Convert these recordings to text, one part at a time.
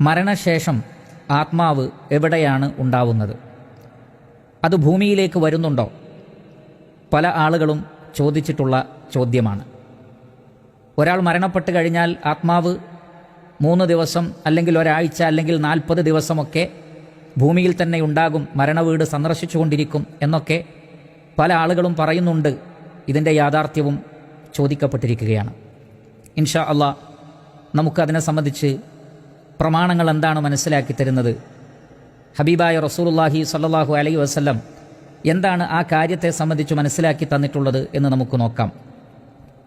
മരണശേഷം ആത്മാവ് എവിടെയാണ് ഉണ്ടാവുന്നത്? അത് ഭൂമിയിലേക്ക് വരുന്നുണ്ടോ? പല ആളുകളും ചോദിച്ചിട്ടുള്ള ചോദ്യമാണ്. ഒരാൾ മരണപ്പെട്ട് കഴിഞ്ഞാൽ ആത്മാവ് 3 ദിവസം അല്ലെങ്കിൽ ഒരാഴ്ച അല്ലെങ്കിൽ 40 ദിവസമൊക്കെ ഭൂമിയിൽ തന്നെ ഉണ്ടാകും, മരണവീട് സന്ദർശിച്ചുകൊണ്ടിരിക്കും എന്നൊക്കെ പല ആളുകളും പറയുന്നുണ്ട്. ഇതിൻ്റെ യാഥാർത്ഥ്യവും ചോദിക്കപ്പെട്ടിരിക്കുകയാണ്. ഇൻഷാ അള്ളാഹ് നമുക്കതിനെ സംബന്ധിച്ച് പ്രമാണങ്ങൾ എന്താണ് മനസ്സിലാക്കി തരുന്നത്, ഹബീബായ റസൂലുള്ളാഹി സ്വല്ലല്ലാഹു അലൈഹി വസല്ലം എന്താണ് ആ കാര്യത്തെ സംബന്ധിച്ച് മനസ്സിലാക്കി തന്നിട്ടുള്ളത് എന്ന് നമുക്ക് നോക്കാം.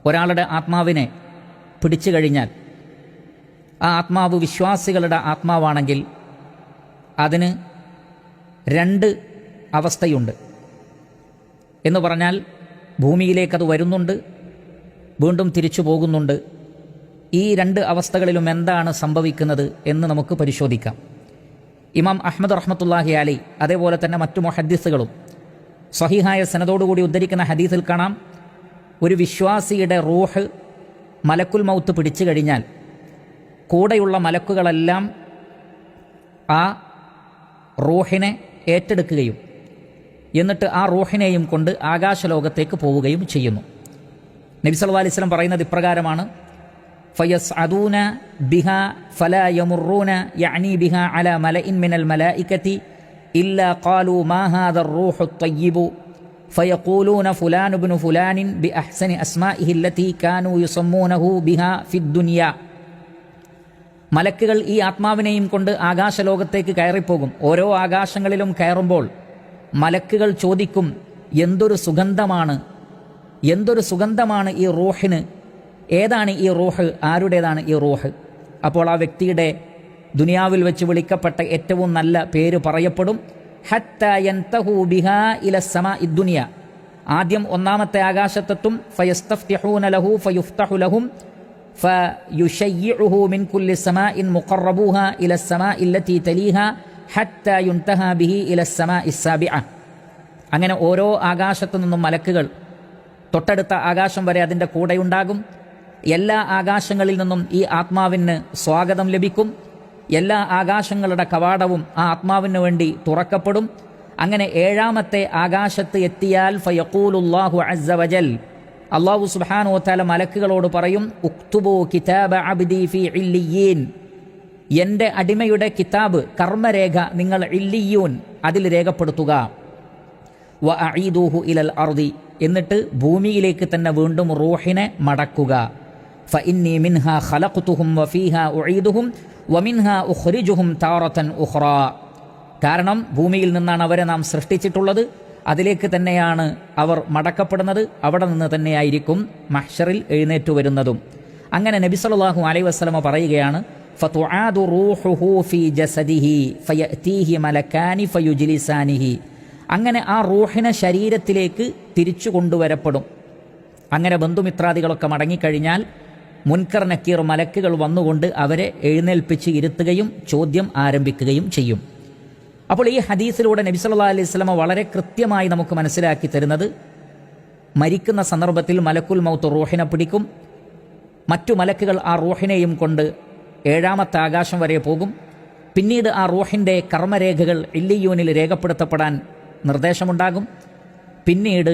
ഒരാളുടെ ആത്മാവിനെ പിടിച്ചു കഴിഞ്ഞാൽ ആ ആത്മാവ് വിശ്വാസികളുടെ ആത്മാവാണെങ്കിൽ അതിന് 2 അവസ്ഥയുണ്ട് എന്ന് പറഞ്ഞാൽ ഭൂമിയിലേക്കത് വരുന്നുണ്ട്, വീണ്ടും തിരിച്ചു പോകുന്നുണ്ട്. ഈ 2 അവസ്ഥകളിലും എന്താണ് സംഭവിക്കുന്നത് എന്ന് നമുക്ക് പരിശോധിക്കാം. ഇമാം അഹ്മദ് റഹ്മത്തുള്ളാഹി അലൈഹി അതേപോലെ തന്നെ മറ്റു മുഹദ്ദിസുകളും സ്വഹീഹായ സനദോടുകൂടി ഉദ്ധരിക്കുന്ന ഹദീസിൽ കാണാം, ഒരു വിശ്വാസിയുടെ റൂഹ് മലക്കുൽ മൗത്ത് പിടിച്ചു കഴിഞ്ഞാൽ കൂടെയുള്ള മലക്കുകളെല്ലാം ആ റൂഹിനെ ഏറ്റെടുക്കുകയും എന്നിട്ട് ആ റൂഹിനെയും കൊണ്ട് ആകാശലോകത്തേക്ക് പോവുകയും ചെയ്യുന്നു. നബി സല്ലല്ലാഹു അലൈഹി വസല്ലം പറയുന്നത് ഇപ്രകാരമാണ്: ഫയസ്അദൂന ബിഹാ ഫലാ യമുറൂന യഅനി ബിഹാ അലാ മലഇൻ മിനൽ മലായികതി ഇല്ലാ ഖാലൂ മാ ഹാദർ റൂഹു ത്വയ്യിബു ഫയഖൂലൂന ഫുലാൻ ഇബ്നു ഫുലാനിൻ ബിഅഹ്സനി അസ്മാഇഹി അല്ലതി കാനൂ യുസമ്മൂനഹു ബിഹാ ഫിദ്ദുനിയ. മലക്കുകൾ ഈ ആത്മാവിനെയും കൊണ്ട് ആകാശലോകത്തേക്ക് കയറിപ്പോകും. ഓരോ ആകാശങ്ങളിലും കയറുമ്പോൾ മലക്കുകൾ ചോദിക്കും, എന്തൊരു സുഗന്ധമാണ് ഈ റൂഹിന്, ഏതാണ് ഈ റൂഹ്, ആരുടേതാണ് ഈ റൂഹ്? അപ്പോൾ ആ വ്യക്തിയുടെ ദുനിയാവിൽ വെച്ച് വിളിക്കപ്പെട്ട ഏറ്റവും നല്ല പേര് പറയപ്പെടും. ഹത്താ യൻതഹു ബിഹാ ഇല സമാഇ ദുനിയ. ആദ്യം 1ാമത്തെ ആകാശത്തെത്തും. ഫയസ്തഫ്തിഹൂന ലഹു ഫയുഫ്തഹു ലഹും ഫയുശയ്യിഉഹു മിൻ കുല്ലി സമാഇൻ മുഖറബൂഹാ ഇല സമാഇ അല്ലതി തലീഹാ ഹത്താ യുൻതഹാ ബിഹി ഇല സമാഇ സാബിഅ. അങ്ങനെ ഓരോ ആകാശത്തു നിന്നും മലക്കുകൾ തൊട്ടടുത്ത ആകാശം വരെ അതിൻ്റെ കൂടെയുണ്ടാകും. എല്ലാ ആകാശങ്ങളിൽ നിന്നും ഈ ആത്മാവിന് സ്വാഗതം ലഭിക്കും. എല്ലാ ആകാശങ്ങളുടെ കവാടവും ആ ആത്മാവിന് വേണ്ടി തുറക്കപ്പെടും. അങ്ങനെ 7ാമത്തെ ആകാശത്ത് എത്തിയാൽ ഫയഖൂലുല്ലാഹു അസ്സ വജൽ, അല്ലാഹു സുബ്ഹാനഹു വ തആല മലക്കുകളോട് പറയും, ഉക്തുബു കിതാബ അബ്ദി ഫീ ഇല്ലിയീൻ. എൻ്റെ അടിമയുടെ കിതാബ്, കർമ്മരേഖ നിങ്ങൾ ഇല്ലിയൂൻ അതിൽ രേഖപ്പെടുത്തുക. വ അഈദൂഹു ഇലൽ അർദി, എന്നിട്ട് ഭൂമിയിലേക്ക് തന്നെ വീണ്ടും റൂഹിനെ മടക്കുക. ഫഇന്നി മിൻഹാ ഖലഖ്തുഹും വഫീഹാ ഉഈദുഹും വമിൻഹാ ഉഖ്രിജുഹും താറതൻ ഉഖ്റാ. കാരണം ഭൂമിയിൽ നിന്നാണ് അവരെ നാം സൃഷ്ടിച്ചിട്ടുള്ളത്, അതിലേക്ക് തന്നെയാണ് അവർ മടക്കപ്പെടുന്നത്, അവിടെ നിന്ന് തന്നെയായിരിക്കും മഹ്ശറിൽ എഴുന്നേറ്റു വരുന്നതും. അങ്ങനെ നബി സല്ലല്ലാഹു അലൈഹി വസല്ലമ പറയുകയാണ്, ഫതുആദു റൂഹുഹു ഫീ ജസദിഹി ഫയഅതീഹി മലകാനി ഫയുജ്ലിസാനിഹി. അങ്ങനെ ആ റൂഹിനെ ശരീരത്തിലേക്ക് തിരിച്ചു കൊണ്ടുവരപ്പെടും. അങ്ങനെ ബന്ധുമിത്രാദികളൊക്കെ മടങ്ങിക്കഴിഞ്ഞാൽ മുൻകർ നക്കീർ മലക്കുകൾ വന്നുകൊണ്ട് അവരെ എഴുന്നേൽപ്പിച്ച് ഇരുത്തുകയും ചോദ്യം ആരംഭിക്കുകയും ചെയ്യും. അപ്പോൾ ഈ ഹദീസിലൂടെ നബി സല്ലല്ലാഹു അലൈഹി വസല്ലമ വളരെ കൃത്യമായി നമുക്ക് മനസ്സിലാക്കി തരുന്നത്, മരിക്കുന്ന സന്ദർഭത്തിൽ മലക്കുൽ മൗത്ത് റൂഹിനെ പിടിക്കും. മറ്റു മലക്കുകൾ ആ റൂഹിനെയും കൊണ്ട് 7ാമത്തെ ആകാശം വരെ പോകും. പിന്നീട് ആ റൂഹിൻ്റെ കർമ്മരേഖകൾ ഇല്ലിയൂനിൽ രേഖപ്പെടുത്തപ്പെടാൻ നിർദ്ദേശമുണ്ടാകും. പിന്നീട്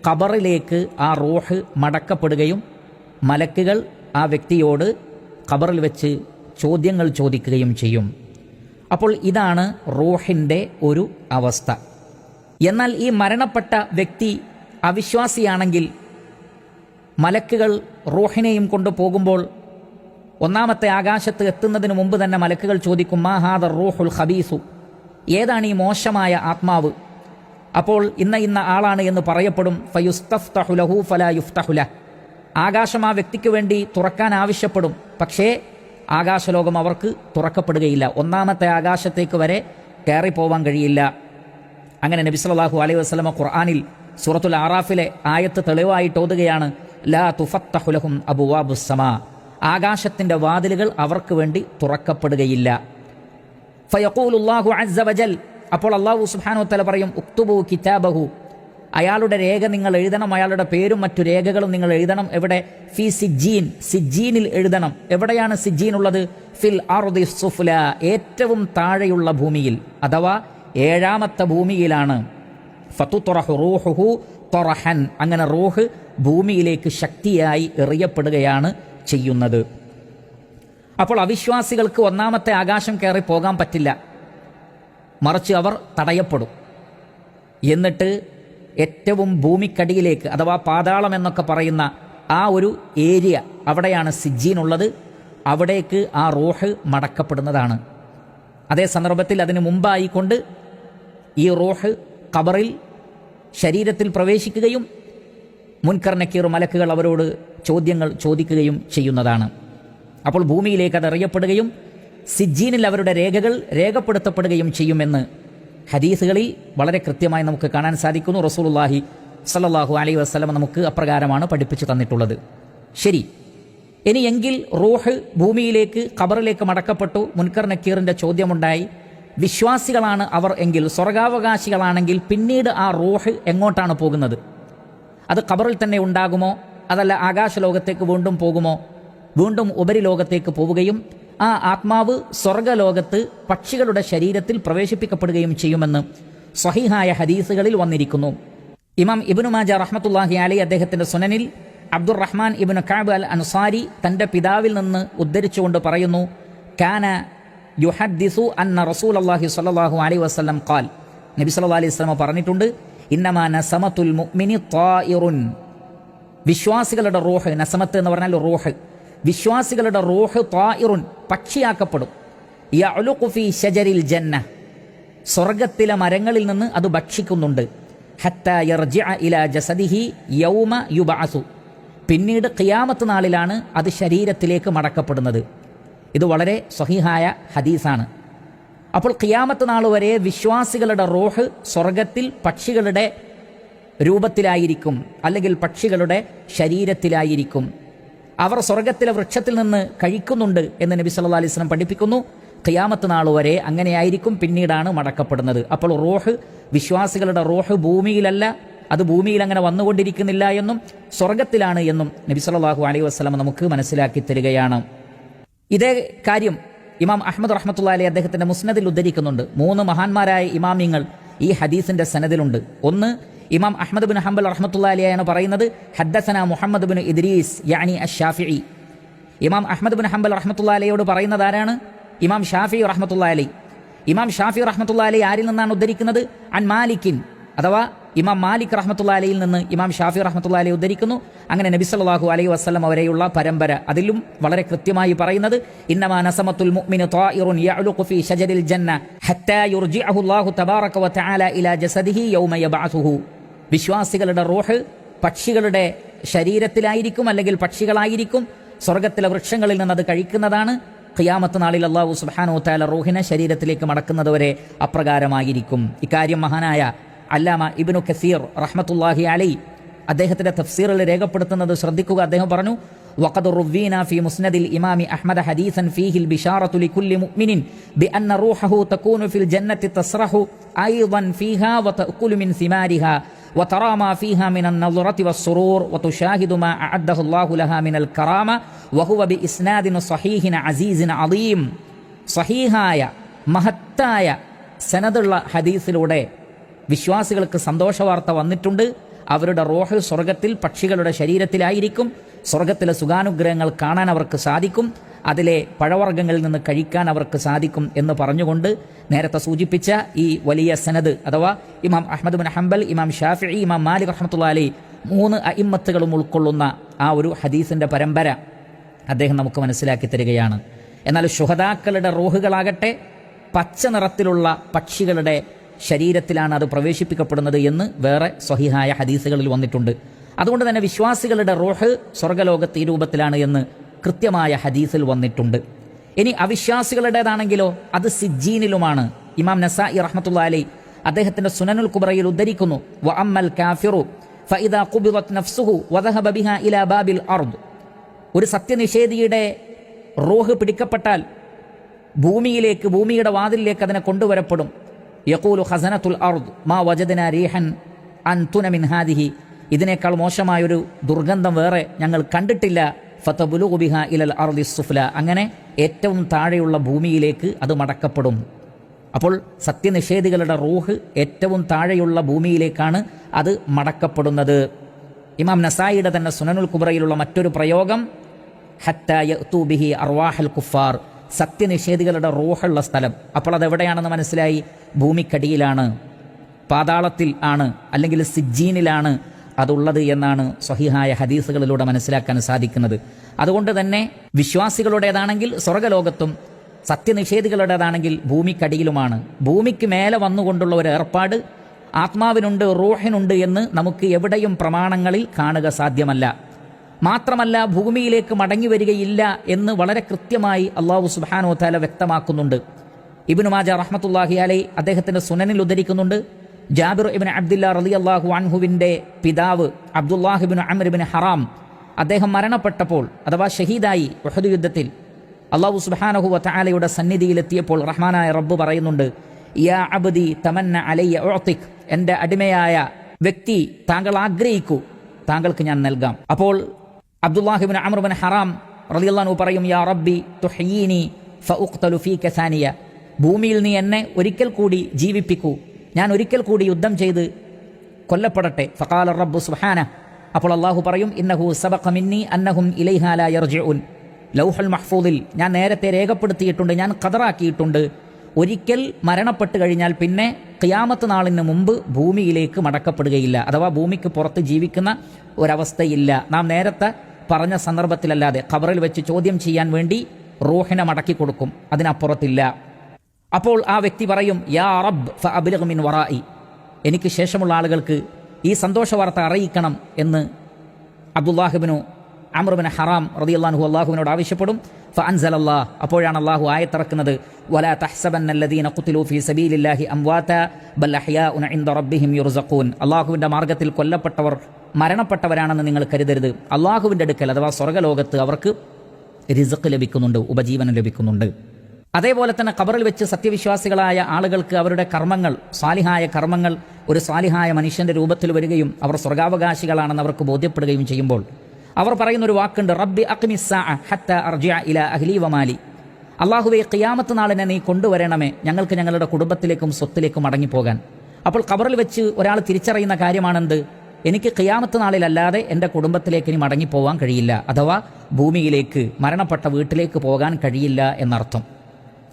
ഖബറിലേക്ക് ആ റൂഹ് മടക്കപ്പെടുകയും മലക്കുകൾ ആ വ്യക്തിയോട് ഖബറിൽ വെച്ച് ചോദ്യങ്ങൾ ചോദിക്കുകയും ചെയ്യും. അപ്പോൾ ഇതാണ് റൂഹിൻ്റെ ഒരു അവസ്ഥ. എന്നാൽ ഈ മരണപ്പെട്ട വ്യക്തി അവിശ്വാസിയാണെങ്കിൽ മലക്കുകൾ റൂഹിനെയും കൊണ്ടുപോകുമ്പോൾ 1ാമത്തെ ആകാശത്ത് എത്തുന്നതിന് മുമ്പ് തന്നെ മലക്കുകൾ ചോദിക്കും, മാ ഹാദർ റൂഹുൽ ഖബീസു, ഏതാണ് ഈ മോശമായ ആത്മാവ്? അപ്പോൾ ഇന്ന ആളാണ് എന്ന് പറയപ്പെടും. ഫയുസ്തഫ്തഹു ലഹു ഫലാ യുഫ്തഹു ലഹ്. ആകാശം ആ വ്യക്തിക്ക് വേണ്ടി തുറക്കാൻ ആവശ്യപ്പെടും, പക്ഷേ ആകാശലോകം അവർക്ക് തുറക്കപ്പെടുകയില്ല. 1ാമത്തെ ആകാശത്തേക്ക് വരെ കയറിപ്പോവാൻ കഴിയില്ല. അങ്ങനെ നബി സല്ലല്ലാഹു അലൈഹി വസല്ലമ ഖുർആനിൽ സൂറത്തുൽ ആറാഫിലെ ആയത്ത് തെളിവായിട്ട് ഓതുകയാണ്, ലാ തുഫത്തഹു ലഹും അബ്വാബുസ് സമാ. ആകാശത്തിൻ്റെ വാതിലുകൾ അവർക്ക് വേണ്ടി തുറക്കപ്പെടുകയില്ല. ഫയഖൂലുല്ലാഹു അസ്സ വജൽ, അപ്പോൾ അല്ലാഹു സുബ്ഹാനഹു വ തആല പറയും, ഉക്തുബു കിതാബഹു, അയാളുടെ രേഖ നിങ്ങൾ എഴുതണം, അയാളുടെ പേരും മറ്റു രേഖകളും നിങ്ങൾ എഴുതണം. എവിടെ? ഫി സിജ്ജീൻ, സിജ്ജീനിൽ എഴുതണം. എവിടെയാണ് സിജ്ജീൻ ഉള്ളത്? ഫിൽ അർദി സുഫ്ല, ഏറ്റവും താഴെയുള്ള ഭൂമിയിൽ, അഥവാ 7ാമത്തെ ഭൂമിയിലാണ്. ഫതുത്രഹു റൂഹുഹു തൊറഹൻ, അങ്ങനെ റൂഹ് ഭൂമിയിലേക്ക് ശക്തിയായി എറിയപ്പെടുകയാണ് ചെയ്യുന്നത്. അപ്പോൾ അവിശ്വാസികൾക്ക് 1ാമത്തെ ആകാശം കയറി പോകാൻ പറ്റില്ല, മറിച്ച് അവർ തടയപ്പെടും. എന്നിട്ട് ഏറ്റവും ഭൂമിക്കടിയിലേക്ക്, അഥവാ പാതാളം എന്നൊക്കെ പറയുന്ന ആ ഒരു ഏരിയ, അവിടെയാണ് സിജ്ജീനുള്ളത്. അവിടേക്ക് ആ റൂഹ് മടക്കപ്പെടുന്നതാണ്. അതേ സന്ദർഭത്തിൽ അതിന് മുമ്പായിക്കൊണ്ട് ഈ റൂഹ് ഖബറിൽ ശരീരത്തിൽ പ്രവേശിക്കുകയും മുൻകർ നക്കീർ മലക്കുകൾ അവരോട് ചോദ്യങ്ങൾ ചോദിക്കുകയും ചെയ്യുന്നതാണ്. അപ്പോൾ ഭൂമിയിലേക്ക് അത് എറിയപ്പെടുകയും സിജ്ജീനിൽ അവരുടെ രേഖകൾ രേഖപ്പെടുത്തപ്പെടുകയും ചെയ്യുമെന്ന് ഹദീസുകളിൽ വളരെ കൃത്യമായി നമുക്ക് കാണാൻ സാധിക്കുന്നു. റസൂലുള്ളാഹി സ്വല്ലല്ലാഹു അലൈഹി വസല്ലം നമുക്ക് അപ്രകാരമാണ് പഠിപ്പിച്ചു തന്നിട്ടുള്ളത്. ശരി, ഇനിയെങ്കിൽ റൂഹ് ഭൂമിയിലേക്ക് ഖബറിലേക്ക് മടക്കപ്പെട്ടു, മുൻകർ നക്കീറിൻ്റെ ചോദ്യമുണ്ടായി. വിശ്വാസികളാണ് അവർ എങ്കിൽ, സ്വർഗാവകാശികളാണെങ്കിൽ പിന്നീട് ആ റൂഹ് എങ്ങോട്ടാണ് പോകുന്നത്? അത് ഖബറിൽ തന്നെ ഉണ്ടാകുമോ, അതല്ല ആകാശലോകത്തേക്ക് വീണ്ടും പോകുമോ? വീണ്ടും ഉപരിലോകത്തേക്ക് പോവുകയും ആ ആത്മാവ് സ്വർഗലോകത്ത് പക്ഷികളുടെ ശരീരത്തിൽ പ്രവേശിപ്പിക്കപ്പെടുകയും ചെയ്യുമെന്ന് സ്വഹീഹായ ഹദീസുകളിൽ വന്നിരിക്കുന്നു. ഇമാം ഇബ്നു മാജ റഹ്മത്തുള്ളാഹി അലൈഹി അദ്ദേഹത്തിന്റെ സുനനിൽ അബ്ദുറഹ്മാൻ ഇബ്നു കഅബ് അൽ അൻസാരി തന്റെ പിതാവിൽ നിന്ന് ഉദ്ധരിച്ചുകൊണ്ട് പറയുന്നു, കാന യുഹദ്ദിസു അന്ന റസൂലുള്ളാഹി സ്വല്ലല്ലാഹു അലൈഹി വസല്ലം ഖാൽ, നബി സല്ലല്ലാഹു അലൈഹി വസല്ലം പറഞ്ഞിട്ടുണ്ട്, ഇന്നമാ നസമത്തുൽ മുഅ്മിനി ത്വായിറുൻ, വിശ്വാസികളുടെ റൂഹ്, നസമത്ത് എന്ന് പറഞ്ഞാൽ റൂഹ്, വിശ്വാസികളുടെ റൂഹ് ത്വായിറുൻ, പക്ഷിയാക്കപ്പെടും. യഅ്ലുഖു ഫീ ശജരിൽ ജന്ന, സ്വർഗത്തിലെ മരങ്ങളിൽ നിന്ന് അത് ഭക്ഷിക്കുന്നുണ്ട്. ഹത്താ യർജിഅ ഇലാ ജസദിഹി യൗമ യുബഅസു, പിന്നീട് ഖിയാമത്ത് നാളിലാണ് അത് ശരീരത്തിലേക്ക് മടക്കപ്പെടുന്നത്. ഇത് വളരെ സ്വഹീഹായ ഹദീസാണ്. അപ്പോൾ ഖിയാമത്ത് നാൾ വരെ വിശ്വാസികളുടെ റൂഹ് സ്വർഗത്തിൽ പക്ഷികളുടെ രൂപത്തിലായിരിക്കും, അല്ലെങ്കിൽ പക്ഷികളുടെ ശരീരത്തിലായിരിക്കും. അവർ സ്വർഗത്തിലെ വൃക്ഷത്തിൽ നിന്ന് കഴിക്കുന്നുണ്ട് എന്ന് നബി സല്ലല്ലാഹു അലൈഹി വസല്ലം പഠിപ്പിക്കുന്നു. ഖിയാമത്ത് നാൾ വരെ അങ്ങനെയായിരിക്കും, പിന്നീടാണ് മടക്കപ്പെടുന്നത്. അപ്പോൾ റൂഹ്, വിശ്വാസികളുടെ റൂഹ് ഭൂമിയിലല്ല, അത് ഭൂമിയിൽ അങ്ങനെ വന്നുകൊണ്ടിരിക്കുന്നില്ല എന്നും സ്വർഗത്തിലാണ് എന്നും നബി സല്ലല്ലാഹു അലൈഹി വസല്ലം നമുക്ക് മനസ്സിലാക്കി തരികയാണ്. ഇതേ കാര്യം ഇമാം അഹ്മദ് റഹ്മത്തുള്ളാഹി അലൈഹി അദ്ദേഹത്തിന്റെ മുസ്നദിൽ ഉദ്ധരിക്കുന്നുണ്ട്. 3 മഹാന്മാരായ ഇമാമിങ്ങൾ ഈ ഹദീസിന്റെ സനദിലുണ്ട്. ഒന്ന്, ഇമാം അഹ്മദ് ബിൻ ഹംബൽ റഹ്മത്തുള്ളാഹി അലൈഹിയാണ് പറയുന്നത്, ഹദ്ദസന മുഹമ്മദ് ബിൻ ഇദ്രീസ് യാനി അശ്ശാഫിഈ. ഇമാം അഹ്മദ് ബിൻ ഹംബൽ റഹ്മത്തുള്ളാഹി അലൈഹിയോട് പറയുന്നത് ആരാണ്? ഇമാം ഷാഫിഈ റഹ്മത്തുള്ളാഹി അലൈഹി. ഇമാം ഷാഫിഈ റഹ്മത്തുള്ളാഹി അലൈഹി ആരിൽ നിന്നാണ് ഉദ്ധരിക്കുന്നത്? അൻ മാലിക്കിൻ, അഥവാ ഇമാം മാലിക് റഹ്മത്തുള്ളാഹി അലൈഹിയിൽ നിന്ന് ഇമാം ഷാഫിഈ റഹ്മത്തുള്ളാഹി അലൈഹി ഉദ്ധരിക്കുന്നു. അങ്ങനെ നബി സല്ലല്ലാഹു അലൈഹി വസല്ലം വരെയുള്ള പരമ്പര, അതിലും വളരെ കൃത്യമായി പറയുന്നത്, ഇന്നമാ നസമത്തുൽ മുഅ്മിനി ത്വായിറുൻ യഅ്ലുഖു ഫീ ശജരിൽ ജന്ന ഹത്താ യുർജിഅഹു അല്ലാഹു തബാറക വ തആല ഇലാ ജസദിഹി യൗമ യബ്അസുഹു. വിശ്വാസികളുടെ റൂഹ് പക്ഷികളുടെ ശരീരത്തിലായിരിക്കും, അല്ലെങ്കിൽ പക്ഷികളായിരിക്കും, സ്വർഗത്തിലെ വൃക്ഷങ്ങളിൽ നിന്ന് അത് കഴിക്കുന്നതാണ്. ഖിയാമത്ത് നാളിൽ അല്ലാഹു സുബ്ഹാനഹു വ തആല റൂഹിനെ ശരീരത്തിലേക്ക് മടക്കുന്നതുവരെ അപ്രകാരമായിരിക്കും. ഇക്കാര്യം മഹാനായ അല്ലാമ ഇബ്നു കസീർ റഹ്മത്തുള്ളാഹി അലൈഹി അദ്ദേഹത്തിന്റെ തഫ്സീറിൽ രേഖപ്പെടുത്തുന്നത് ശ്രദ്ധിക്കുക. അദ്ദേഹം പറഞ്ഞു, وقد روينا في مسند الإمام أحمد حديثا فيه البشارة لكل مؤمن بأن روحه تكون في الجنة تسرح أيضا فيها وتأكل من ثمارها وترى ما فيها من النظرة والسرور وتشاهد ما أعده الله لها من الكرامة وهو بإسناد صحيح عزيز عظيم. صحيحاയ മഹത്തായ സനദുള്ള ഹദീസിലൂടെ വിശ്വാസികൾക്ക് സന്തോഷവാർത്ത വന്നിട്ടുണ്ട്. അവരുടെ റൂഹ് സ്വർഗത്തിൽ പക്ഷികളുടെ ശരീരത്തിലായിരിക്കും. സ്വർഗത്തിലെ സുഖാനുഗ്രഹങ്ങൾ കാണാൻ അവർക്ക് സാധിക്കും, അതിലെ പഴവർഗ്ഗങ്ങളിൽ നിന്ന് കഴിക്കാൻ അവർക്ക് സാധിക്കും എന്ന് പറഞ്ഞുകൊണ്ട് നേരത്തെ സൂചിപ്പിച്ച ഈ വലിയ സനദ്, അഥവാ ഇമാം അഹ്മദ് ബിൻ ഹംബൽ, ഇമാം ഷാഫിഈ, ഇമാം മാലിക് റഹ്മത്തുള്ളാഹി അലൈഹി 3 അഇമ്മത്തുകളും ഉൾക്കൊള്ളുന്ന ആ ഒരു ഹദീസിന്റെ പരമ്പര അദ്ദേഹം നമുക്ക് മനസ്സിലാക്കി തരികയാണ്. എന്നാൽ ശുഹദാക്കളുടെ റൂഹുകളാകട്ടെ പച്ച നിറത്തിലുള്ള പക്ഷികളുടെ ശരീരത്തിലാണ് അത് പ്രവേശിപ്പിക്കപ്പെടുന്നത് എന്ന് വേറെ സ്വഹീഹായ ഹദീസുകളിൽ വന്നിട്ടുണ്ട്. അതുകൊണ്ട് തന്നെ വിശ്വാസികളുടെ റൂഹ് സ്വർഗലോകത്ത് ഈ രൂപത്തിലാണ് എന്ന് കൃത്യമായ ഹദീസിൽ വന്നിട്ടുണ്ട്. ഇനി അവിശ്വാസികളുടേതാണെങ്കിലോ അത് സിജ്ജീനിലുമാണ്. ഇമാം നസാഇ റഹ്മത്തുള്ളാഹി അലൈഹി അദ്ദേഹത്തിന്റെ സുനനുൽ കുബ്രയിൽ ഉദ്ധരിക്കുന്നു, വഅമ്മൽ കാഫിറു ഫഇദാ ഖുബിദത് നഫ്സുഹു വദഹബ ബിഹാ ഇലാ ബാബിൽ അർദ്. ഒരു സത്യനിഷേധിയുടെ റൂഹ് പിടിക്കപ്പെട്ടാൽ ഭൂമിയുടെ വാതിലിലേക്ക് അതിനെ കൊണ്ടുവരപ്പെടും. യഖൂലു ഖസനത്തുൽ അർദ് മാ വജദ്നാ റീഹൻ അൻതുന മിൻ ഹാദിഹി, ഇതിനേക്കാൾ മോശമായൊരു ദുർഗന്ധം വേറെ ഞങ്ങൾ കണ്ടിട്ടില്ല. ഫതബുലുഗു ബിഹാ ഇലൽ അർളി സുഫ്ല, അങ്ങനെ ഏറ്റവും താഴെയുള്ള ഭൂമിയിലേക്ക് അത് മടക്കപ്പെടും. അപ്പോൾ സത്യനിഷേധികളുടെ റൂഹ് ഏറ്റവും താഴെയുള്ള ഭൂമിയിലേക്കാണ് അത് മടക്കപ്പെടുന്നത്. ഇമാം നസായിയുടെ തന്നെ സുനനുൽ കുബ്രയിലുള്ള മറ്റൊരു പ്രയോഗം ഹത്താ യഅ്തു ബിഹി അർവാഹൽ കുഫാർ, സത്യനിഷേധികളുടെ റൂഹുള്ള സ്ഥലം. അപ്പോൾ അതെവിടെയാണെന്ന് മനസ്സിലായി, ഭൂമിക്കടിയിലാണ്, പാതാളത്തിൽ ആണ്, അല്ലെങ്കിൽ സിജ്ജീനിലാണ് അതുള്ളത് എന്നാണ് സ്വഹീഹായ ഹദീസുകളിലൂടെ മനസ്സിലാക്കാൻ സാധിക്കുന്നത്. അതുകൊണ്ട് തന്നെ വിശ്വാസികളുടേതാണെങ്കിൽ സ്വർഗ്ഗലോകത്തും സത്യനിഷേധികളുടേതാണെങ്കിൽ ഭൂമിക്കടിയിലുമാണ്. ഭൂമിക്ക് മേലെ വന്നുകൊണ്ടുള്ള ഒരു ഏർപ്പാട് ആത്മാവിനുണ്ട്, റൂഹിനുണ്ട് എന്ന് നമുക്ക് എവിടെയും പ്രമാണങ്ങളിൽ കാണുക സാധ്യമല്ല. മാത്രമല്ല ഭൂമിയിലേക്ക് മടങ്ങി വരികയില്ല എന്ന് വളരെ കൃത്യമായി അല്ലാഹു സുബ്ഹാനഹു വ തആല വ്യക്തമാക്കുന്നുണ്ട്. ഇബ്നു മാജ റഹ്മത്തുള്ളാഹി അലൈഹി അദ്ദേഹത്തിന്റെ സുനനിൽ ഉദ്ധരിക്കുന്നുണ്ട്, ജാബിർ ഇബ്നു അബ്ദുല്ലാഹ് റളിയല്ലാഹു അൻഹുവിന്റെ പിതാവ് അബ്ദുല്ലാഹ് ഇബ്നു അംർ ഇബ്നു ഹറാം അദ്ദേഹം മരണപ്പെട്ടപ്പോൾ അഥവാ ഷഹീദായി ഉഹദ് യുദ്ധത്തിൽ അല്ലാഹു സുബ്ഹാനഹു വ തആലയുടെ സന്നിധിയിലെത്തിയപ്പോൾ റഹ്മാനായ റബ്ബ് പറയുന്നുണ്ട്, യാ അബ്ദി തമന്ന അലയ്യ ഉഅതിക്, എൻ്റെ അടിമയായ വ്യക്തി താങ്കൾ ആഗ്രഹിക്കൂ, താങ്കൾക്ക് ഞാൻ നൽകാം. അപ്പോൾ അബ്ദുല്ലാഹ് ഇബ്നു അംർ ഇബ്നു ഹറാം റളിയല്ലാഹു അൻഹു പറയും, യാ റബ്ബി തുഹ്യീനി ഫഉഖ്തലു ഫീക സാനിയ, ഭൂമിയിൽ നീ എന്നെ ഒരിക്കൽ കൂടി ജീവിപ്പിക്കൂ, ഞാൻ ഒരിക്കൽ കൂടി യുദ്ധം ചെയ്ത് കൊല്ലപ്പെടട്ടെ. ഫഖാല റബ്ബു സുബ്ഹാനഹു, അപ്പോൾ അല്ലാഹു പറയും, ഇന്നഹു സബഖ മിന്നി അന്നഹും ഇലൈഹാ ലാ യർജിഉൻ, ലൗഹുൽ മഹ്ഫൂദിൽ ഞാൻ നേരത്തെ രേഖപ്പെടുത്തിയിട്ടുണ്ട്, ഞാൻ ഖദറാക്കിയിട്ടുണ്ട്, ഒരിക്കൽ മരണപ്പെട്ട് കഴിഞ്ഞാൽ പിന്നെ ഖിയാമത്ത് നാളിന് മുമ്പ് ഭൂമിയിലേക്ക് മടക്കപ്പെടുകയില്ല, അഥവാ ഭൂമിക്ക് പുറത്ത് ജീവിക്കുന്ന ഒരവസ്ഥയില്ല. നാം നേരത്തെ പറഞ്ഞ സന്ദർഭത്തിലല്ലാതെ ഖബറിൽ വെച്ച് ചോദ്യം ചെയ്യാൻ വേണ്ടി റൂഹിനെ മടക്കി കൊടുക്കും, അതിനപ്പുറത്തില്ല. അപ്പോൾ ആ വ്യക്തി പറയും, യാ റബ്ബ് ഫഅബ്ലിഗ് മിൻ വറാഇ, എനിക്ക് ശേഷമുള്ള ആളുകൾക്ക് ഈ സന്തോഷ വാർത്ത അറിയിക്കണം എന്ന് അബ്ദുല്ലാഹ് ഇബ്നു അംർ ഇബ്നു ഹറാം റളിയല്ലാഹു അൻഹു അല്ലാഹുവിനോട് ആവശ്യപ്പെടും. ഫഅൻസലല്ലാഹ്, അപ്പോഴാണ് അല്ലാഹു ആയത്തിറക്കുന്നത്, വലാ തഹ്സബന്നല്ലദീന ഖുതിലൂ ഫീ സബീലില്ലാഹി അംവാതാ ബൽ അഹ്യാഉന ഇൻദ റബ്ബിഹിം യുർസഖൂൻ, അല്ലാഹുവിൻ്റെ മാർഗ്ഗത്തിൽ കൊല്ലപ്പെട്ടവർ മരണപ്പെട്ടവരാണെന്ന് നിങ്ങൾ കരുതരുത്, അല്ലാഹുവിൻ്റെ അടുക്കൽ അഥവാ സ്വർഗ്ഗലോകത്ത് അവർക്ക് റിസ്ഖ് ലഭിക്കുന്നുണ്ട്, ഉപജീവനം ലഭിക്കുന്നുണ്ട്. അതേപോലെ തന്നെ ഖബറിൽ വെച്ച് സത്യവിശ്വാസികളായ ആളുകൾക്ക് അവരുടെ കർമ്മങ്ങൾ, സ്വാലിഹായ കർമ്മങ്ങൾ ഒരു സ്വാലിഹായ മനുഷ്യന്റെ രൂപത്തിൽ വരികയും അവർ സ്വർഗാവകാശികളാണെന്ന് അവർക്ക് ബോധ്യപ്പെടുകയും ചെയ്യുമ്പോൾ അവർ പറയുന്നൊരു വാക്കുണ്ട്, റബ്ബി അഖ്മിസ്സാഅ ഹത്താ അർജിഅ ഇലാ അഹ്ലി വമാലി, അല്ലാഹുവേ ഖിയാമത്ത് നാളിനെ നീ കൊണ്ടുവരണമേ, ഞങ്ങൾക്ക് ഞങ്ങളുടെ കുടുംബത്തിലേക്കും സ്വത്തിലേക്കും മടങ്ങിപ്പോകാൻ. അപ്പോൾ ഖബറിൽ വെച്ച് ഒരാൾ തിരിച്ചറിയുന്ന കാര്യമാണെന്ത്, എനിക്ക് ഖിയാമത്ത് നാളിലല്ലാതെ എൻ്റെ കുടുംബത്തിലേക്ക് ഇനി മടങ്ങിപ്പോവാൻ കഴിയില്ല, അഥവാ ഭൂമിയിലേക്ക് മരണപ്പെട്ട വീട്ടിലേക്ക് പോകാൻ കഴിയില്ല എന്നർത്ഥം.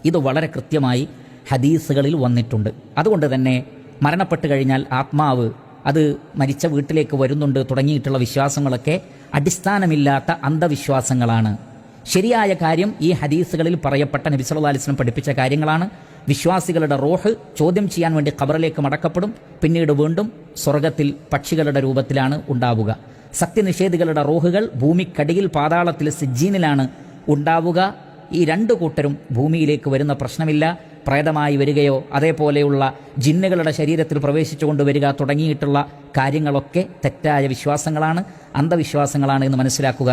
ഇത് വളരെ കൃത്യമായി ഹദീസുകളിൽ വന്നിട്ടുണ്ട്. അതുകൊണ്ട് തന്നെ മരണപ്പെട്ട് കഴിഞ്ഞാൽ ആത്മാവ് അത് മരിച്ച വീട്ടിലേക്ക് വരുന്നുണ്ട് തുടങ്ങിയിട്ടുള്ള വിശ്വാസങ്ങളൊക്കെ അടിസ്ഥാനമില്ലാത്ത അന്ധവിശ്വാസങ്ങളാണ്. ശരിയായ കാര്യം ഈ ഹദീസുകളിൽ പറയപ്പെട്ട നബി സല്ലല്ലാഹു അലൈഹി വസല്ലം പഠിപ്പിച്ച കാര്യങ്ങളാണ്. വിശ്വാസികളുടെ റൂഹ് ചോദ്യം ചെയ്യാൻ വേണ്ടി ഖബറിലേക്ക് മടക്കപ്പെടും, പിന്നീട് വീണ്ടും സ്വർഗത്തിൽ പക്ഷികളുടെ രൂപത്തിലാണ് ഉണ്ടാവുക. സത്യനിഷേധികളുടെ റൂഹുകൾ ഭൂമിക്കടിയിൽ പാതാളത്തിൽ സിജ്ജീനിലാണ് ഉണ്ടാവുക. ഈ രണ്ടു കൂട്ടരും ഭൂമിയിലേക്ക് വരുന്ന പ്രശ്നമില്ല. പ്രേതമായി വരികയോ അതേപോലെയുള്ള ജിന്നുകളുടെ ശരീരത്തിൽ പ്രവേശിച്ചുകൊണ്ട് വരിക തുടങ്ങിയിട്ടുള്ള കാര്യങ്ങളൊക്കെ തെറ്റായ വിശ്വാസങ്ങളാണ്, അന്ധവിശ്വാസങ്ങളാണ് എന്ന് മനസ്സിലാക്കുക.